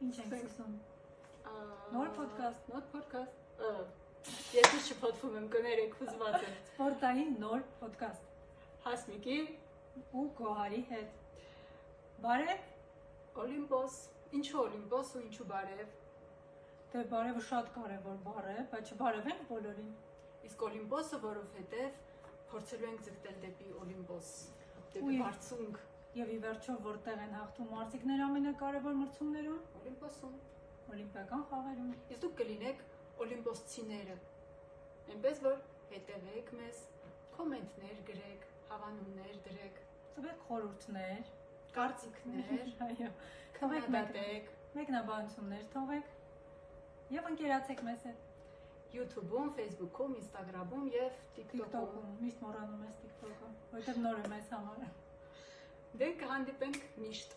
Ինչ ենք սկսում։ Նոր podcast, նոր podcast։ Ես շփոթվում եմ, կներեք, հուզված եմ։ Սպորտային նոր podcast։ Հասմիկի ու Գոհարի հետ։ Բարև։ Օլիմպոս։ Ինչու Օլիմպոս ու ինչու բարև։ Դե բարևը շատ կարևոր բառ է, բայց չբարևենք բոլորին։ Իսկ Օլիմպոսը, որովհետև փորձելու ենք ձգտել դեպի Օլիմպոս, դեպի բարձունք։ Եվ ի վերջո որտեղ են հաղթում մարզիկները ամենակարևոր մրցումներում։ Օլիմպոսում։ Օլիմպիական խաղերում։ Իսկ դուք կլինեք օլիմպոսցիները։ Այնպես որ հետևեք մեզ, կոմենտներ գրեք, հավանումներ դրեք, տվեք խորհուրդներ, կարծիքներ, այո, քննադատեք, մեկնաբանություններ թողեք եւ ընկերացեք մեզ հետ։ YouTube-ում, Facebook-ում, Instagram-ում եւ TikTok-ում։ Միշտ մոռանում ես TikTok-ը, որովհետեւ նոր է մեզ համար։ Դե կհանդիպենք միշտ։